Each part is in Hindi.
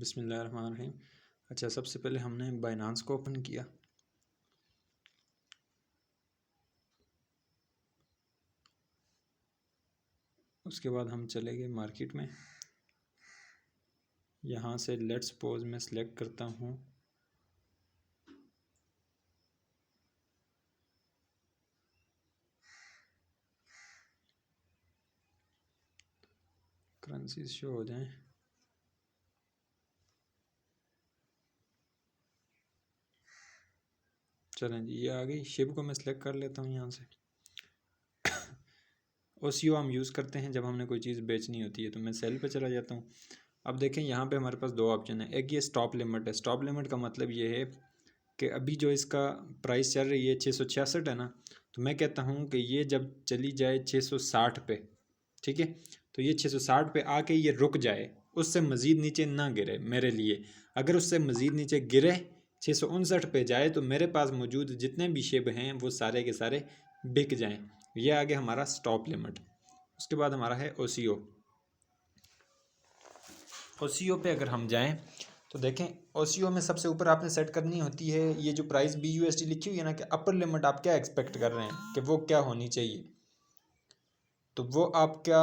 बिस्मिल्लाहिर्रहमानिर्रहीम। अच्छा, सबसे पहले हमने बाइनांस को ओपन किया। उसके बाद हम चले गए मार्केट में। यहाँ से लेट्स सपोज मैं सिलेक्ट करता हूँ करेंसी शो हो जाएं। चलें जी, ये आ गई। शिप को मैं सिलेक्ट कर लेता हूँ यहाँ से। ओसीओ हम यूज़ करते हैं जब हमने कोई चीज़ बेचनी होती है, तो मैं सेल पे चला जाता हूँ। अब देखें यहाँ पे हमारे पास दो ऑप्शन है। एक ये स्टॉप लिमिट है। स्टॉप लिमिट का मतलब ये है कि अभी जो इसका प्राइस चल रही है 666 है ना, तो मैं कहता हूँ कि ये जब चली जाए 660 पे, ठीक है, तो ये 660 पे आके ये रुक जाए, उससे मज़ीद नीचे ना गिरे मेरे लिए। अगर उससे मज़ीद नीचे गिरे 659 पे जाए तो मेरे पास मौजूद जितने भी शेब हैं वो सारे के सारे बिक जाएं। ये आगे हमारा स्टॉप लिमिट। उसके बाद हमारा है ओसीओ। ओसीओ पे अगर हम जाएं तो देखें, ओसीओ में सबसे ऊपर आपने सेट करनी होती है ये जो प्राइस BUSD लिखी हुई है ना, कि अपर लिमिट आप क्या एक्सपेक्ट कर रहे हैं कि वो क्या होनी चाहिए। तो वो आप क्या,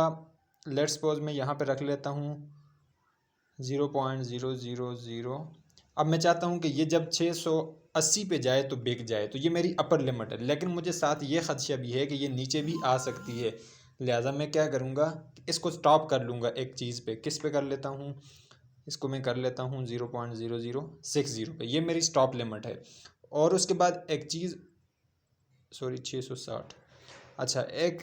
लेट्स सपोज मैं यहाँ पे रख लेता हूँ 0.000। अब मैं चाहता हूँ कि ये जब 680 पे जाए तो बिक जाए, तो ये मेरी अपर लिमिट है। लेकिन मुझे साथ ये खदशा भी है कि ये नीचे भी आ सकती है। लिहाजा मैं क्या करूँगा, इसको स्टॉप कर लूँगा एक चीज़ पे। किस पे कर लेता हूँ, इसको मैं कर लेता हूँ 0.0060 पे। ये मेरी स्टॉप लिमिट है। और उसके बाद एक चीज़, सॉरी 660। अच्छा, एक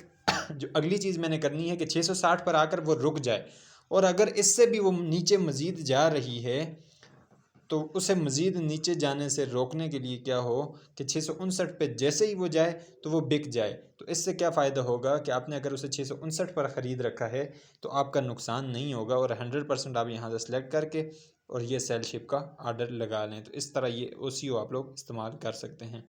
जो अगली चीज़ मैंने करनी है कि 660 पर आकर वो रुक जाए, और अगर इससे भी वो नीचे मज़ीद जा रही है तो उसे मज़ीद नीचे जाने से रोकने के लिए क्या हो कि 659 पे जैसे ही वो जाए तो वो बिक जाए। तो इससे क्या फ़ायदा होगा कि आपने अगर उसे 659 पर ख़रीद रखा है तो आपका नुकसान नहीं होगा, और 100% आप यहाँ से सेलेक्ट करके और ये सेल शिप का आर्डर लगा लें। तो इस तरह ये OCO आप लोग इस्तेमाल कर सकते हैं।